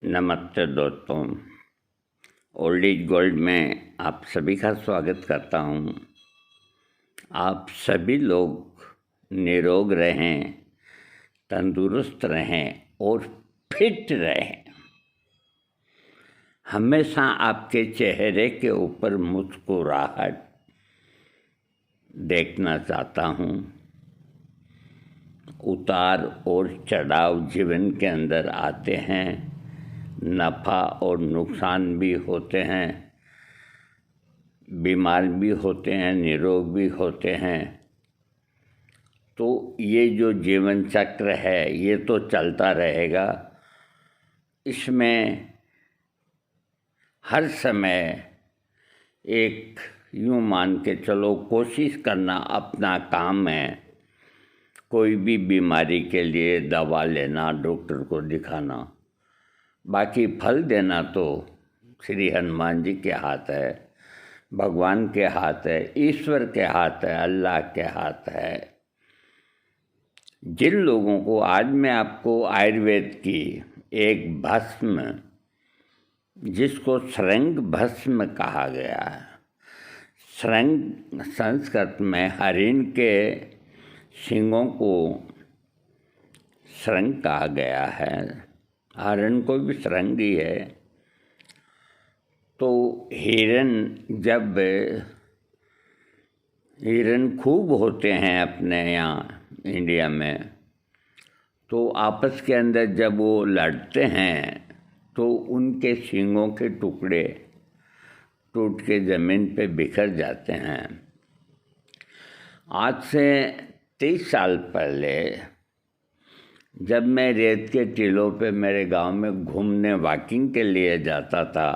नमस्ते दोस्तों, old is gold में आप सभी का स्वागत करता हूँ। आप सभी लोग निरोग रहें, तंदुरुस्त रहें और फिट रहें। हमेशा आपके चेहरे के ऊपर मुस्कुराहट देखना चाहता हूँ। उतार और चढ़ाव जीवन के अंदर आते हैं, नफ़ा और नुकसान भी होते हैं, बीमार भी होते हैं, निरोग भी होते हैं। तो ये जो जीवन चक्र है ये तो चलता रहेगा। इसमें हर समय एक यूँ मान के चलो कोशिश करना अपना काम है। कोई भी बीमारी के लिए दवा लेना, डॉक्टर को दिखाना, बाकी फल देना तो श्री हनुमान जी के हाथ है, भगवान के हाथ है, ईश्वर के हाथ है, अल्लाह के हाथ है। जिन लोगों को आज मैं आपको आयुर्वेद की एक भस्म, जिसको श्रृंग भस्म कहा गया है, श्रृंग संस्कृत में हरिण के सींगों को श्रृंग कहा गया है, हरण को भी श्रृंग ही है। तो हिरण खूब होते हैं अपने यहाँ इंडिया में। तो आपस के अंदर जब वो लड़ते हैं तो उनके सींगों के टुकड़े टूट के ज़मीन पे बिखर जाते हैं। आज से 30 साल पहले जब मैं रेत के टीलों पे मेरे गांव में घूमने वॉकिंग के लिए जाता था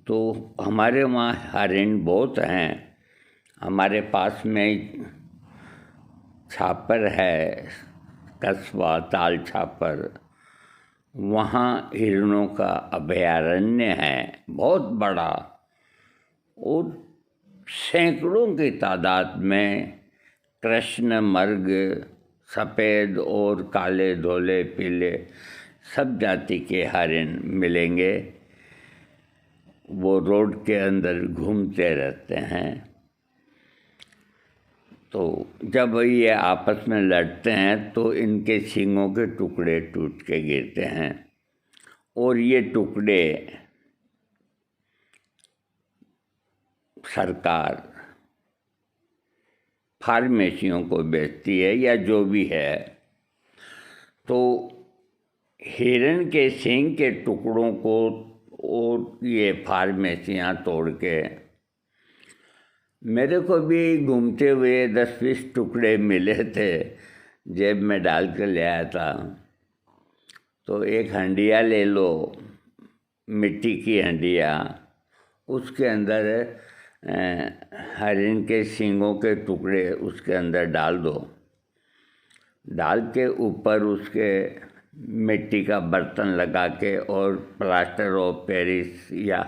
तो हमारे वहाँ हरिण बहुत हैं। हमारे पास में छापर है, कस्बा ताल छापर, वहाँ हिरणों का अभयारण्य है बहुत बड़ा, और सैकड़ों की तादाद में कृष्ण मृग, सफ़ेद और काले, धोले, पीले सब जाति के हरिण मिलेंगे। वो रोड के अंदर घूमते रहते हैं। तो जब ये आपस में लड़ते हैं तो इनके सींगों के टुकड़े टूट के गिरते हैं, और ये टुकड़े सरकार फार्मेसियों को बेचती है या जो भी है। तो हिरण के सींग के टुकड़ों को और ये फार्मेसियाँ तोड़ के, मेरे को भी घूमते हुए 10-20 टुकड़े मिले थे, जेब में डाल कर ले आया था। तो एक हंडिया ले लो, मिट्टी की हंडिया, उसके अंदर हरिण के सींगों के टुकड़े उसके अंदर डाल दो, डाल के ऊपर उसके मिट्टी का बर्तन लगा के और प्लास्टर ऑफ पेरिस या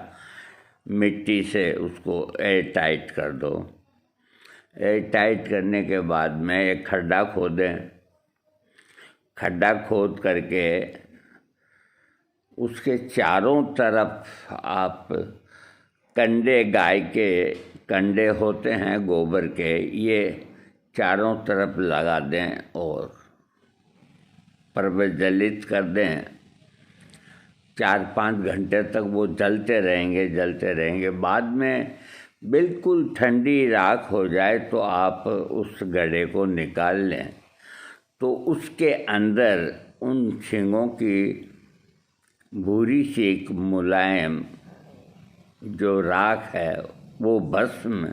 मिट्टी से उसको एयर टाइट कर दो। एयर टाइट करने के बाद में एक खड्डा खोदें, खड्डा खोद करके उसके चारों तरफ आप कंडे, गाय के कंडे होते हैं गोबर के, ये चारों तरफ लगा दें और प्रज्वलित कर दें। 4-5 घंटे तक वो जलते रहेंगे। बाद में बिल्कुल ठंडी राख हो जाए तो आप उस गड्ढे को निकाल लें। तो उसके अंदर उन सींगों की भूरी सी एक मुलायम जो राख है वो भस्म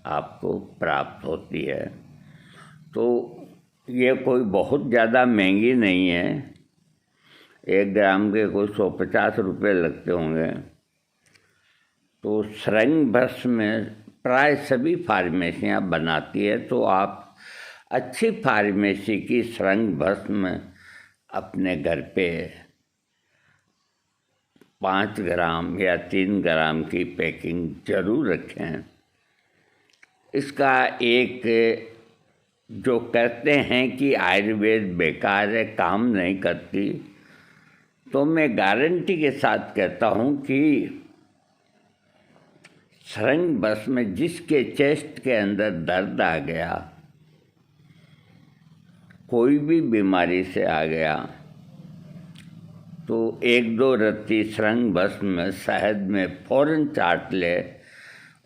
आपको प्राप्त होती है। तो ये कोई बहुत ज़्यादा महंगी नहीं है, 1 ग्राम के कोई 150 रुपये लगते होंगे। तो श्रृंग भस्म प्राय सभी फार्मेसियाँ बनाती है। तो आप अच्छी फार्मेसी की श्रृंग भस्म अपने घर पे 5 ग्राम या 3 ग्राम की पैकिंग जरूर रखें। इसका एक जो कहते हैं कि आयुर्वेद बेकार है, काम नहीं करती, तो मैं गारंटी के साथ कहता हूँ कि सरंग बस में जिसके चेस्ट के अंदर दर्द आ गया, कोई भी बीमारी से आ गया, तो 1-2 रत्ती सरंग बस में शहद में फ़ौरन चाट ले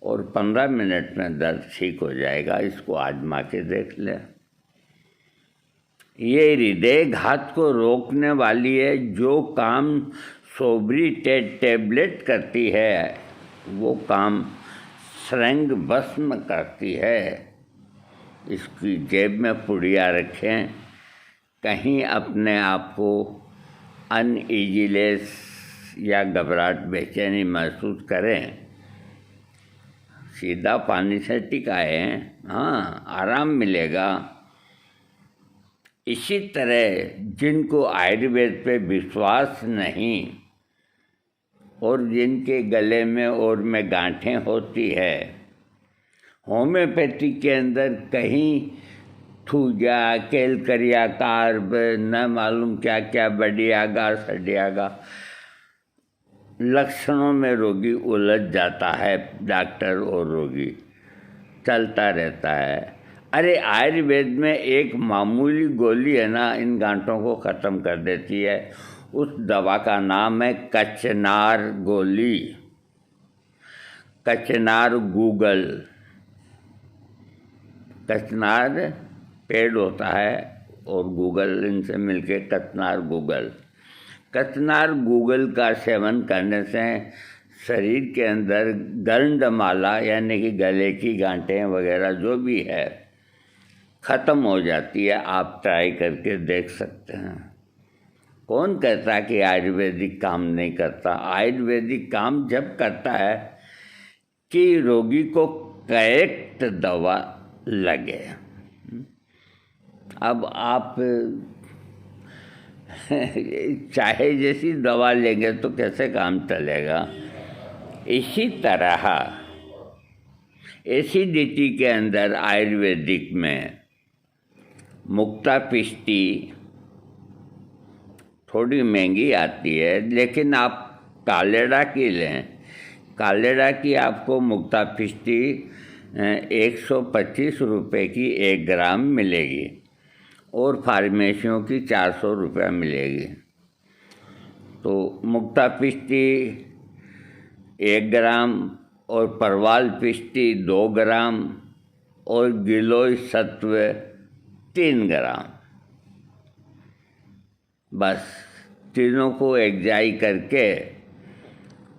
और 15 मिनट में दर्द ठीक हो जाएगा। इसको आजमा के देख ले। ये हृदय घात को रोकने वाली है। जो काम सोब्रिटेट टैबलेट करती है वो काम सरंग भस्म करती है। इसकी जेब में पुड़िया रखें, कहीं अपने आप को अनईजीनेस या घबराहट बेचैनी महसूस करें, सीधा पानी से टिकाएं, हाँ आराम मिलेगा। इसी तरह जिनको आयुर्वेद पे विश्वास नहीं और जिनके गले में और में गांठें होती है, होम्योपैथी के अंदर कहीं थूजा, कैलकरिया, कार्ब, न मालूम क्या क्या बढ़ियागा सडियागा लक्षणों में रोगी उलझ जाता है। डॉक्टर और रोगी चलता रहता है। अरे आयुर्वेद में एक मामूली गोली है ना, इन गांठों को ख़त्म कर देती है। उस दवा का नाम है कचनार गोली, कचनार गूगल। कचनार पेड़ होता है और गूगल इनसे मिलके कचनार गूगल। कचनार गूगल का सेवन करने से शरीर के अंदर गंडमाला यानी कि गले की गांठें वगैरह जो भी है ख़त्म हो जाती है। आप ट्राई करके देख सकते हैं। कौन कहता है कि आयुर्वेदिक काम नहीं करता? आयुर्वेदिक काम जब करता है कि रोगी को करेक्ट दवा लगे। अब आप चाहे जैसी दवा लेंगे तो कैसे काम चलेगा? इसी तरह एसिडिटी के अंदर आयुर्वेदिक में मुक्ता पिष्टी थोड़ी महंगी आती है, लेकिन आप कालेडा की लें। कालेडा की आपको मुक्ता पिष्टी 125 रुपये की 1 ग्राम मिलेगी और फार्मेसियों की 400 रुपये मिलेगी। तो मुक्ता पिष्टी 1 ग्राम और परवाल पिष्टी 2 ग्राम और गिलोय सत्व 3 ग्राम, बस तीनों को एकजाई करके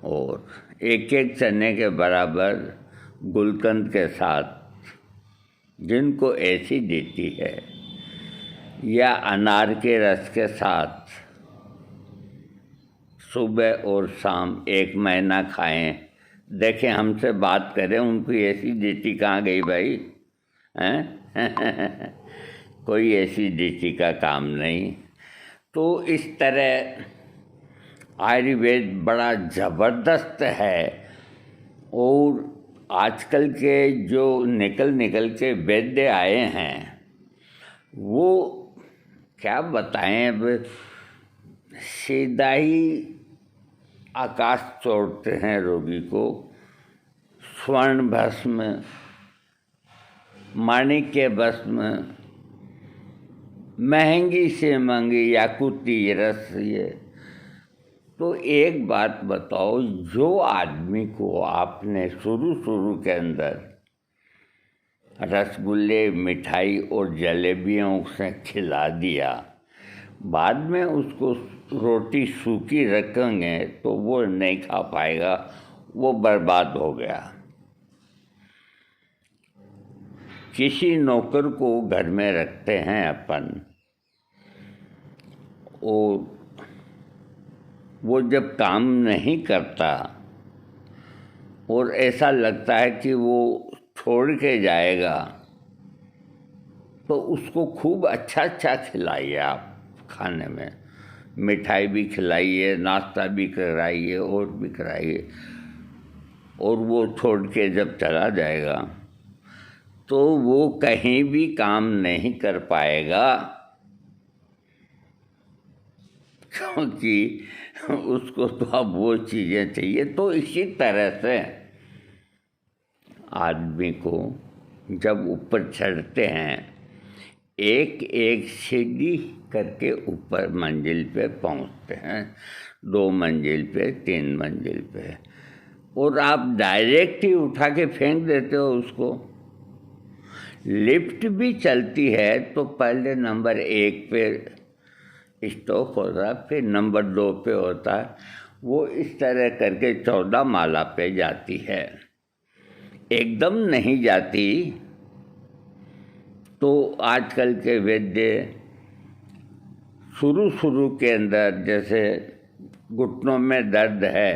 और 1-1 चने के बराबर गुलकंद के साथ, जिनको एसिडिटी है, या अनार के रस के साथ सुबह और शाम 1 महीना खाएं। देखें, हमसे बात करें, उनकी एसिडिटी कहाँ गई भाई? हैं? कोई एसिडिटी का काम नहीं। तो इस तरह आयुर्वेद बड़ा ज़बरदस्त है। और आजकल के जो निकल के वैद्य आए हैं, वो क्या बताएं, अब सीधा ही आकाश छोड़ते हैं रोगी को। स्वर्ण भस्म, माणिक्य भस्म, महंगी से महंगी याकुती रस। ये तो एक बात बताओ, जो आदमी को आपने शुरू के अंदर रसगुल्ले, मिठाई और जलेबियों से खिला दिया, बाद में उसको रोटी सूखी रखेंगे तो वो नहीं खा पाएगा, वो बर्बाद हो गया। किसी नौकर को घर में रखते हैं अपन, और वो जब काम नहीं करता और ऐसा लगता है कि वो छोड़ के जाएगा, तो उसको खूब अच्छा खिलाइए। आप खाने में मिठाई भी खिलाइए, नाश्ता भी कराइए और भी कराइए। और वो छोड़ के जब चला जाएगा तो वो कहीं भी काम नहीं कर पाएगा। क्योंकि उसको तो अब वो चीज़ें चाहिए। तो इसी तरह से आदमी को जब ऊपर चढ़ते हैं, एक एक सीढ़ी करके ऊपर मंजिल पे पहुंचते हैं, 2 मंजिल पे, 3 मंजिल पे, और आप डायरेक्ट ही उठा के फेंक देते हो उसको। लिफ्ट भी चलती है तो पहले नंबर 1 पे स्टॉप होता है, फिर नंबर 2 पे होता है, वो इस तरह करके 14 माला पे जाती है। एकदम नहीं जाती। तो आजकल के वैद्य शुरू के अंदर जैसे घुटनों में दर्द है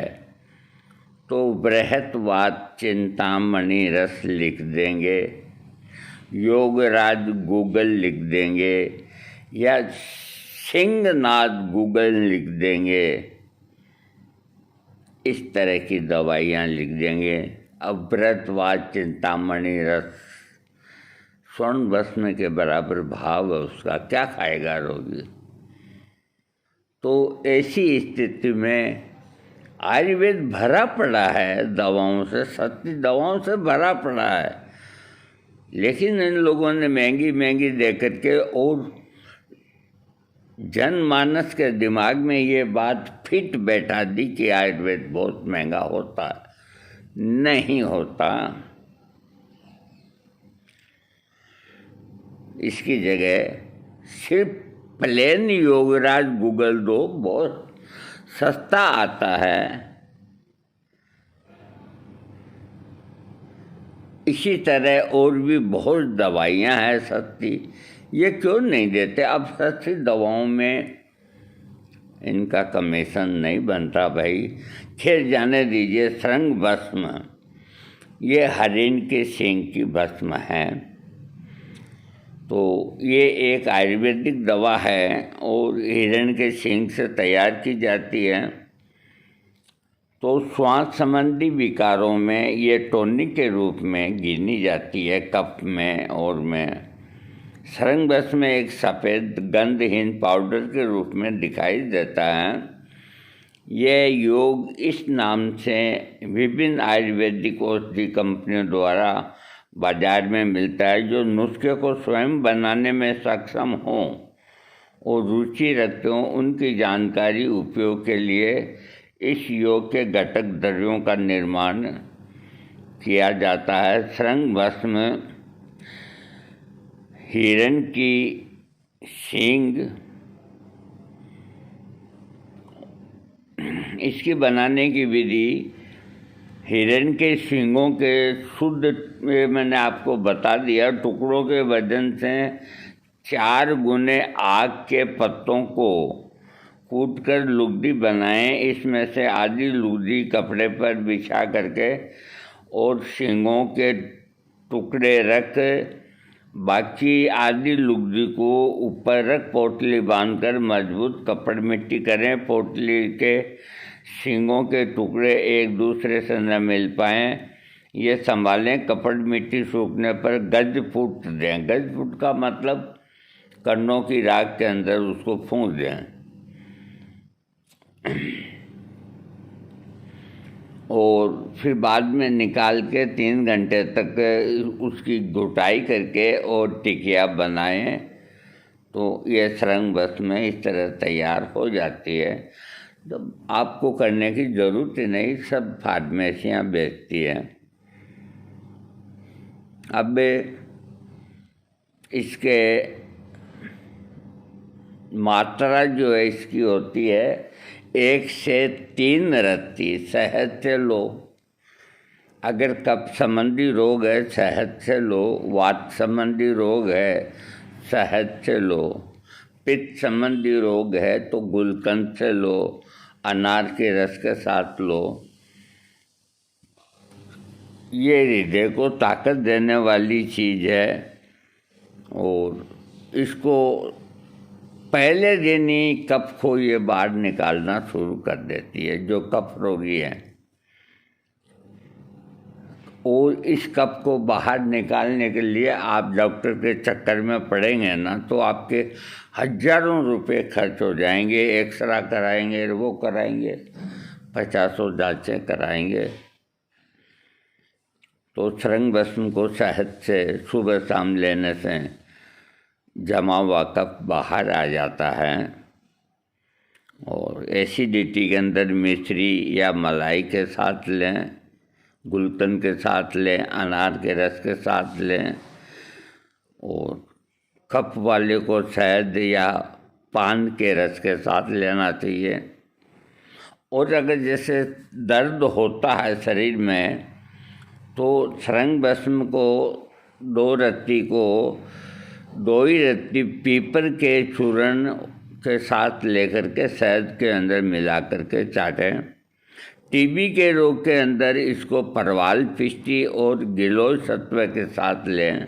तो बृहत्वात चिंतामणि रस लिख देंगे, योगराज गूगल लिख देंगे, या सिंहनाद गूगल लिख देंगे, इस तरह की दवाइयाँ लिख देंगे। अब बृहत्वात चिंतामणि रस स्वर्ण भस्म के बराबर भाव है उसका, क्या खाएगा रोगी। तो ऐसी स्थिति में आयुर्वेद भरा पड़ा है दवाओं से, सस्ती दवाओं से भरा पड़ा है, लेकिन इन लोगों ने महंगी महंगी दे करके और जनमानस के दिमाग में ये बात फिट बैठा दी कि आयुर्वेद बहुत महंगा होता है। नहीं होता। इसकी जगह सिर्फ प्लेन योगराज गूगल दो, बहुत सस्ता आता है। इसी तरह और भी बहुत दवाइयाँ हैं सस्ती, ये क्यों नहीं देते। अब सस्ती दवाओं में इनका कमीशन नहीं बनता भाई। खैर जाने दीजिए। श्रृंग भस्म, ये हरिण के सींग की भस्म है। तो ये एक आयुर्वेदिक दवा है और हिरण के सींग से तैयार की जाती है। तो श्वास संबंधी विकारों में ये टॉनिक के रूप में गिनी जाती है, कफ में और में। श्रृंग भस्म एक सफ़ेद गंधहीन पाउडर के रूप में दिखाई देता है। यह योग इस नाम से विभिन्न आयुर्वेदिक औषधि कंपनियों द्वारा बाजार में मिलता है। जो नुस्खे को स्वयं बनाने में सक्षम हों और रुचि रखते हों, उनकी जानकारी उपयोग के लिए इस योग के घटक द्रव्यों का निर्माण किया जाता है। श्रृंग भस्म हिरण की सींग, इसकी बनाने की विधि हिरण के सींगों के शुद्ध, मैंने आपको बता दिया, टुकड़ों के वजन से 4 गुने आग के पत्तों को कूटकर लुगदी बनाएं। इसमें से आधी लुगदी कपड़े पर बिछा करके और सींगों के टुकड़े रख, बाकी आधी लुगदी को ऊपर रख पोटली बांधकर मजबूत कपड़ मिट्टी करें। पोटली के सींगों के टुकड़े एक दूसरे से न मिल पाएँ, ये संभालें। कपड़ मिट्टी सूखने पर गज फूट दें। गज फूट का मतलब कन्नों की राख के अंदर उसको फूंक दें। और फिर बाद में निकाल के 3 घंटे तक उसकी घुटाई करके और टिकिया बनाएं। तो ये श्रृंग भस्म इस तरह तैयार हो जाती है। तो आपको करने की ज़रूरत ही नहीं, सब फार्मेसियाँ बेचती हैं। अब इसके मात्रा जो है इसकी होती है 1 से 3 रत्ती शहद से लो। अगर कफ संबंधी रोग है शहद से लो, वात संबंधी रोग है शहद से लो, पित्त संबंधी रोग है तो गुलकंद से लो, अनार के रस के साथ लो। ये हृदय को ताकत देने वाली चीज़ है और इसको पहले दिन ही कफ को ये बाहर निकालना शुरू कर देती है, जो कफ रोगी हैं। और इस कफ को बाहर निकालने के लिए आप डॉक्टर के चक्कर में पड़ेंगे ना तो आपके हज़ारों रुपए खर्च हो जाएंगे। एक्सरा कराएंगे, वो कराएंगे, 50 जांचें कराएंगे। तो सरंग भस्म को शहद से सुबह शाम लेने से जमा हुआ कफ बाहर आ जाता है। और एसिडिटी के अंदर मिश्री या मलाई के साथ लें, गुलकंद के साथ लें, अनार के रस के साथ लें। और कफ वाले को शहद या पान के रस के साथ लेना चाहिए। और अगर जैसे दर्द होता है शरीर में तो सरंग भस्म को 2 ही रत्ती पीपर के चूर्ण के साथ लेकर के शहद के अंदर मिला करके चाटें। टीबी के रोग के अंदर इसको परवाल पिष्टी और गिलोय सत्व के साथ लें।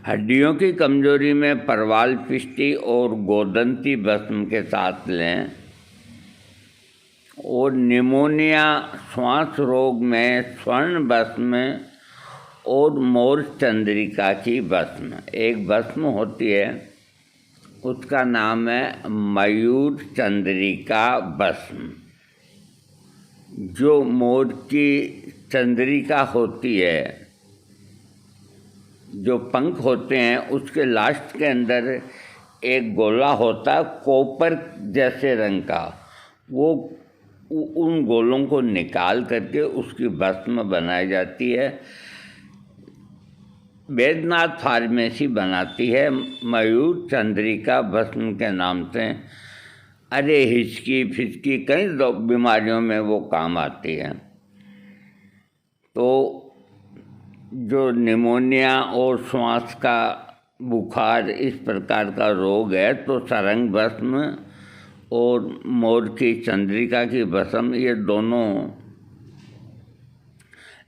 हड्डियों की कमजोरी में परवाल पिष्टी और गोदंती भस्म के साथ लें। और निमोनिया, श्वास रोग में स्वर्ण भस्म और मोर चंद्रिका की भस्म, एक भस्म होती है उसका नाम है मयूर चंद्रिका भस्म। जो मोर की चंद्रिका होती है, जो पंख होते हैं, उसके लास्ट के अंदर एक गोला होता है कॉपर जैसे रंग का। वो उन गोलों को निकाल करके उसकी भस्म बनाई जाती है। वैद्यनाथ फार्मेसी बनाती है मयूर चंद्रिका भस्म के नाम से। अरे हिचकी फिचकी कई बीमारियों में वो काम आती है। तो जो निमोनिया और श्वास का बुखार इस प्रकार का रोग है तो सरंग भस्म और मोर की चंद्रिका की भस्म, ये दोनों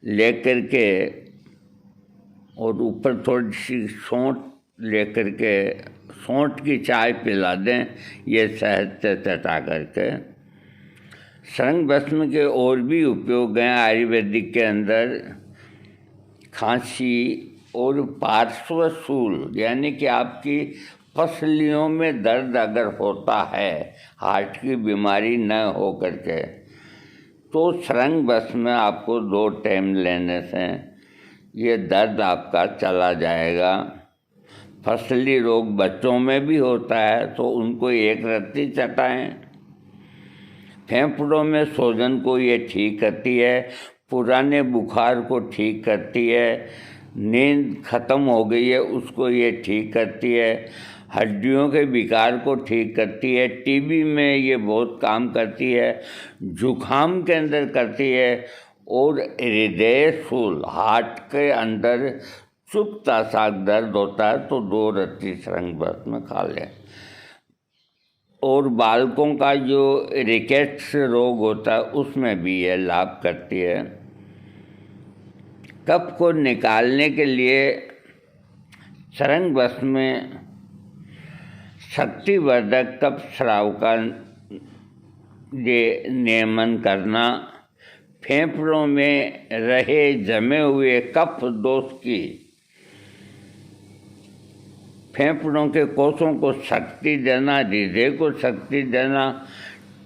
लेकर के और ऊपर थोड़ी सी सौंठ लेकर के सौंठ की चाय पिला दें, ये शहद से चटा करके। सरंग भस्म के और भी उपयोग हैं आयुर्वेदिक के अंदर। खांसी और पार्श्वशूल, यानी कि आपकी पसलियों में दर्द अगर होता है, हार्ट की बीमारी न हो करके, तो सरंग भस्म आपको 2 टाइम लेने से ये दर्द आपका चला जाएगा। फसली रोग बच्चों में भी होता है तो उनको 1 रत्ती चटाएं। फेफड़ों में सूजन को ये ठीक करती है, पुराने बुखार को ठीक करती है, नींद खत्म हो गई है उसको ये ठीक करती है, हड्डियों के विकार को ठीक करती है, टीबी में ये बहुत काम करती है, जुखाम के अंदर करती है। और हृदय शूल, हार्ट के अंदर चुभता सा दर्द होता है तो 2 रत्ती सरंग भस्म खा लें। और बालकों का जो रिकेट्स रोग होता है उसमें भी यह लाभ करती है। कफ को निकालने के लिए सरंग भस्म में शक्तिवर्धक कफ स्राव का ये नियमन करना, फेफड़ों में रहे जमे हुए कफ दोष की, फेफड़ों के कोषों को शक्ति देना, हृदय को शक्ति देना,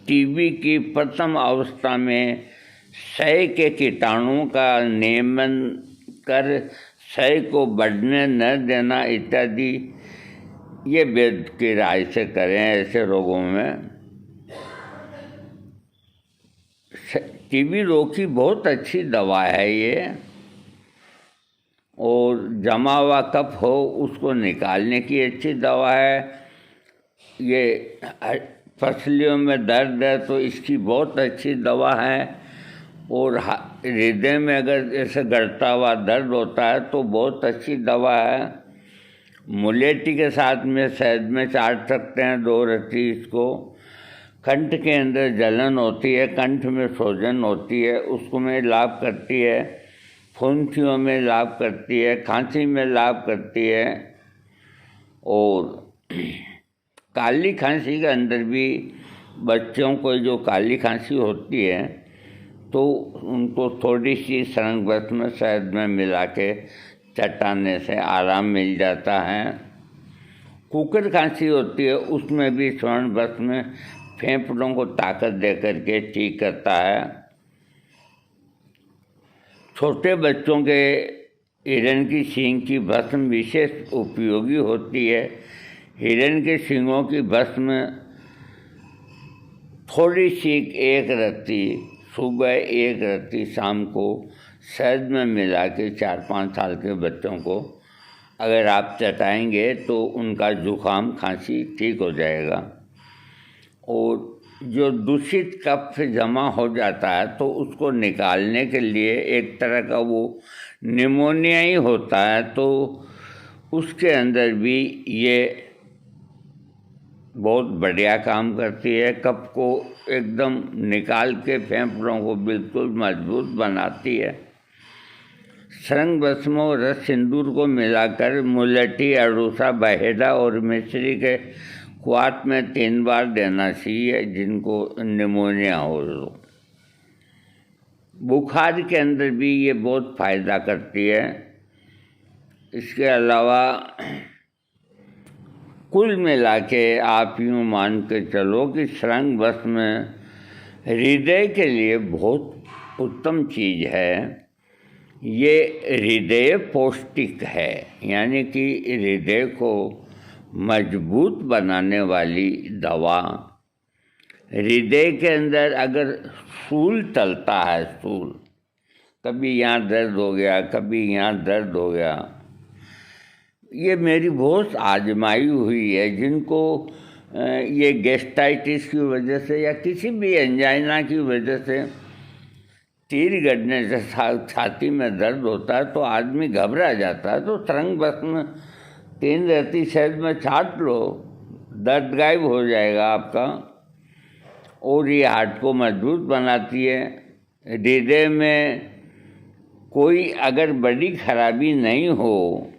टीबी की प्रथम अवस्था में क्षय के कीटाणुओं का नियमन कर क्षय को बढ़ने न देना इत्यादि, ये वैद्य की राय से करें। ऐसे रोगों में टीबी रोग की बहुत अच्छी दवा है ये। और जमा हुआ कफ हो उसको निकालने की अच्छी दवा है ये। फसलियों में दर्द है तो इसकी बहुत अच्छी दवा है। और हृदय में अगर जैसे गड़ता हुआ दर्द होता है तो बहुत अच्छी दवा है। मुलेठी के साथ में शहद में चाट सकते हैं 2 रत्ती इसको। कंठ के अंदर जलन होती है, कंठ में सूजन होती है, उसको में लाभ करती है। फुंसियों में लाभ करती है, खांसी में लाभ करती है। और काली खांसी के अंदर भी बच्चों को जो काली खांसी होती है तो उनको थोड़ी सी सरंग भस्म शहद में मिला के चटाने से आराम मिल जाता है। कुकर खांसी होती है, उसमें भी स्वर्ण भस्म फेफड़ों को ताकत दे करके ठीक करता है। छोटे बच्चों के हिरण की सींग की भस्म विशेष उपयोगी होती है। हिरण के सींगों की भस्म थोड़ी सी एक रत्ती सुबह, एक रत्ती शाम को शहद में मिला के 4-5 साल के बच्चों को अगर आप चटाएंगे तो उनका जुखाम खांसी ठीक हो जाएगा। और जो दूषित कफ जमा हो जाता है तो उसको निकालने के लिए एक तरह का वो निमोनिया ही होता है, तो उसके अंदर भी ये बहुत बढ़िया काम करती है। कफ को एकदम निकाल के फेफड़ों को बिल्कुल मजबूत बनाती है। सरंग भस्म और रस सिंदूर को मिलाकर मुलट्ठी, अड़ूसा, बहेड़ा और मिश्री के क्वाथ में 3 बार देना चाहिए जिनको निमोनिया हो। बुखार के अंदर भी ये बहुत फ़ायदा करती है। इसके अलावा कुल मिला के आप यूँ मान के चलो कि सरंग भस्म हृदय के लिए बहुत उत्तम चीज़ है। ये हृदय पौष्टिक है, यानी कि हृदय को मजबूत बनाने वाली दवा। हृदय के अंदर अगर सूल चलता है, सूल कभी यहाँ दर्द हो गया, कभी यहाँ दर्द हो गया, ये मेरी बहुत आजमाई हुई है। जिनको ये गैस्ट्राइटिस की वजह से या किसी भी एंजाइना की वजह से तीर गड़ने से छाती में दर्द होता है तो आदमी घबरा जाता है, तो सरंग भस्म 3 रत्ती शहद में छाट लो, दर्द गायब हो जाएगा आपका। और ये हार्ट को मजबूत बनाती है। हृदय में कोई अगर बड़ी खराबी नहीं हो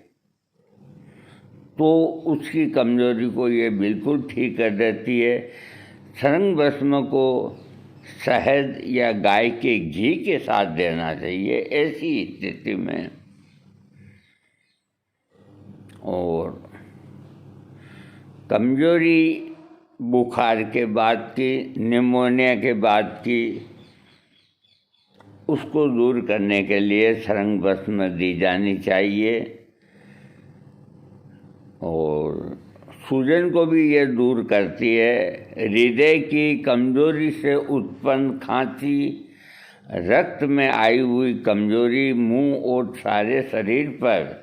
तो उसकी कमज़ोरी को ये बिल्कुल ठीक कर देती है। सरंग भस्म को शहद या गाय के घी के साथ देना चाहिए ऐसी स्थिति में। और कमज़ोरी बुखार के बाद की, निमोनिया के बाद की, उसको दूर करने के लिए सरंग भस्म दी जानी चाहिए। और सूजन को भी ये दूर करती है। हृदय की कमजोरी से उत्पन्न खांसी, रक्त में आई हुई कमजोरी, मुंह और सारे शरीर पर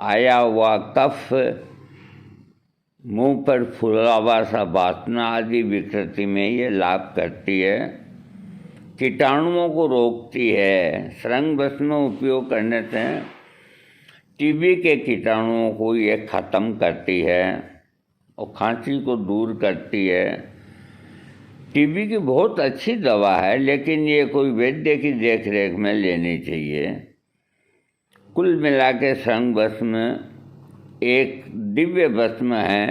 आया हुआ कफ, मुंह पर फुलावा सा वासना आदि विकृति में ये लाभ करती है। कीटाणुओं को रोकती है। सरंग भस्म उपयोग करने से टीबी के कीटाणुओं को ये ख़त्म करती है और खांसी को दूर करती है। टीबी की बहुत अच्छी दवा है, लेकिन ये कोई वैद्य की देख रेख में लेनी चाहिए। कुल मिला के सरंग भस्म एक दिव्य भस्म है।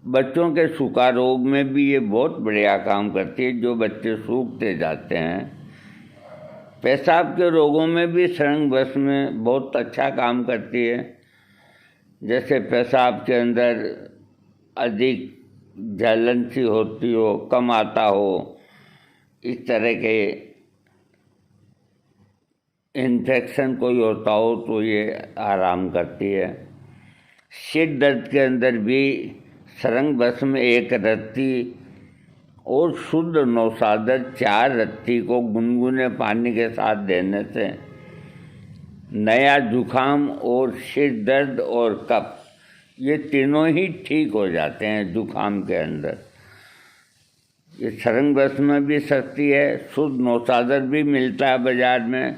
बच्चों के सूखा रोग में भी ये बहुत बढ़िया काम करती है, जो बच्चे सूखते जाते हैं। पेशाब के रोगों में भी सरंग भस्म बहुत अच्छा काम करती है। जैसे पेशाब के अंदर अधिक जलन सी होती हो, कम आता हो, इस तरह के इन्फेक्शन कोई होता हो तो ये आराम करती है। सिर दर्द के अंदर भी सरंग भस्म 1 रत्ती और शुद्ध नौसादर 4 रत्ती को गुनगुने पानी के साथ देने से नया जुखाम और सिर दर्द और कफ ये तीनों ही ठीक हो जाते हैं। जुखाम के अंदर ये सरंग भस्म भी सस्ती है, शुद्ध नौसादर भी मिलता है बाज़ार में।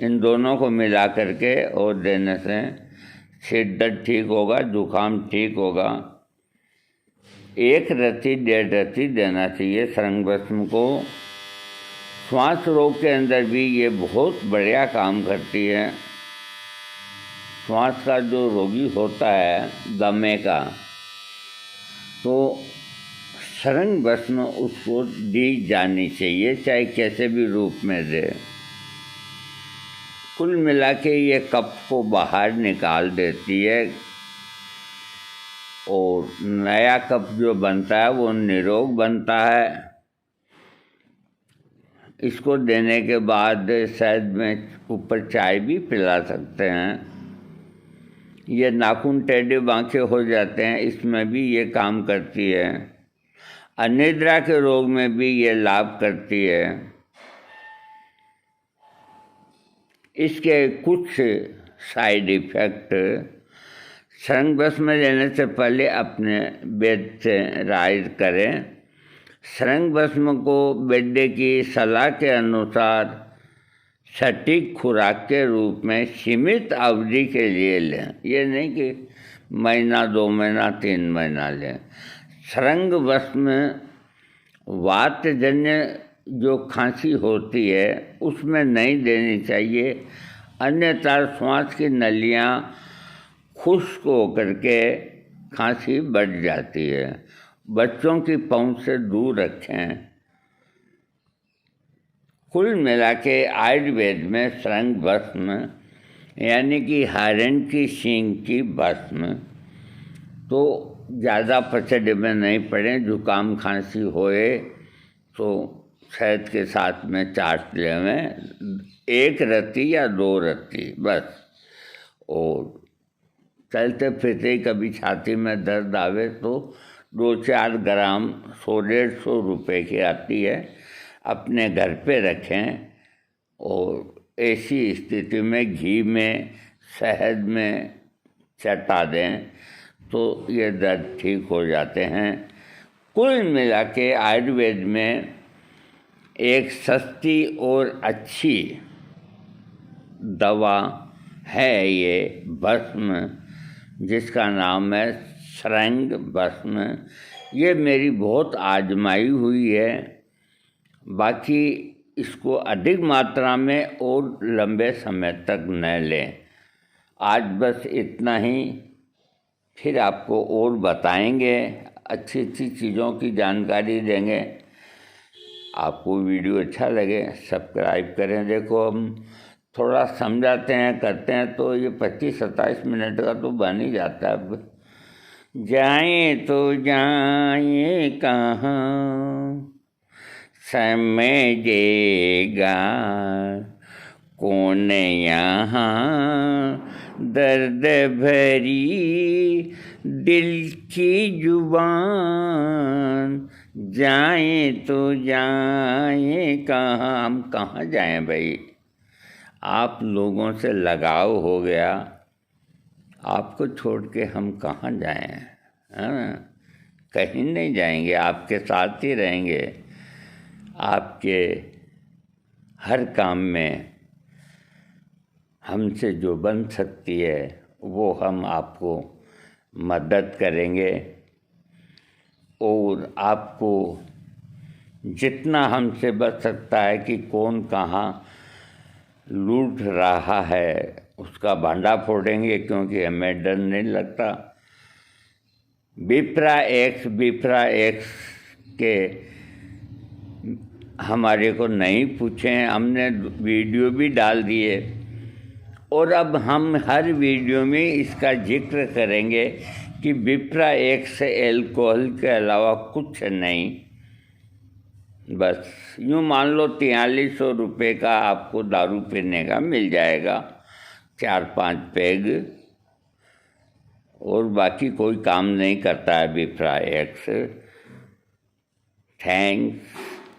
इन दोनों को मिला करके और देने से सिर दर्द ठीक होगा, जुखाम ठीक होगा। 1 रत्ती 1.5 रत्ती देना चाहिए सरंग भस्म को। श्वास रोग के अंदर भी ये बहुत बढ़िया काम करती है। श्वास का जो रोगी होता है दमे का, तो सरंग भस्म उसको दी जानी चाहिए, चाहे कैसे भी रूप में दे। कुल मिला के ये कफ को बाहर निकाल देती है और नया कफ जो बनता है वो निरोग बनता है। इसको देने के बाद शहद में ऊपर चाय भी पिला सकते हैं। ये नाखून टेढ़े बांके हो जाते हैं, इसमें भी ये काम करती है। अनिद्रा के रोग में भी ये लाभ करती है। इसके कुछ साइड इफ़ेक्ट, सरंग भस्म लेने से पहले अपने वैद्य से राय करें। सरंग भस्म को वैद्य की सलाह के अनुसार सटीक खुराक के रूप में सीमित अवधि के लिए लें। ये नहीं कि महीना, 2 महीना, 3 महीना लें। सरंग भस्म वातजन्य जो खांसी होती है उसमें नहीं देनी चाहिए, अन्यथा श्वास की नलियाँ खुश्क होकर के खांसी बढ़ जाती है। बच्चों की पहुंच से दूर रखें। कुल मिला के आयुर्वेद में सरंग भस्म यानी कि हिरण की सींग की भस्म तो ज़्यादा पचड़े में नहीं पड़े। जुकाम खांसी होए तो शहद के साथ में चाट लें, 1 रत्ती या 2 रत्ती बस। और चलते फिरते कभी छाती में दर्द आवे तो 2-4 ग्राम 100-150 रुपये की आती है, अपने घर पे रखें और ऐसी स्थिति में घी में, शहद में चटा दें तो ये दर्द ठीक हो जाते हैं। कुल मिला के आयुर्वेद में एक सस्ती और अच्छी दवा है ये भस्म, जिसका नाम है सरंग भस्म। ये मेरी बहुत आजमाई हुई है। बाकी इसको अधिक मात्रा में और लंबे समय तक न लें। आज बस इतना ही, फिर आपको और बताएंगे, अच्छी अच्छी चीज़ों की जानकारी देंगे। आपको वीडियो अच्छा लगे सब्सक्राइब करें। देखो हम थोड़ा समझाते हैं, करते हैं तो ये 25-27 मिनट का तो बन ही जाता है। अब जाएं तो जाएं कहाँ, समय देगा कौन यहाँ, दर्द भरी दिल की जुबान। जाएं तो जाएं कहाँ, हम कहाँ जाएं भाई। आप लोगों से लगाव हो गया, आपको छोड़ के हम कहाँ जाएं। हाँ, कहीं नहीं जाएंगे, आपके साथ ही रहेंगे। आपके हर काम में हमसे जो बन सकती है वो हम आपको मदद करेंगे। और आपको जितना हमसे बच सकता है कि कौन कहाँ लूट रहा है उसका भांडा फोड़ेंगे, क्योंकि हमें डर नहीं लगता। विप्रा एक्स के हमारे को नहीं पूछे, हमने वीडियो भी डाल दिए और अब हम हर वीडियो में इसका जिक्र करेंगे कि विप्रा एक्स एल्कोहल के अलावा कुछ नहीं। बस यूँ मान लो 4300 रुपये का आपको दारू पीने का मिल जाएगा, 4-5 पैग, और बाकी कोई काम नहीं करता है विप्रा एक्स। थैंक्स।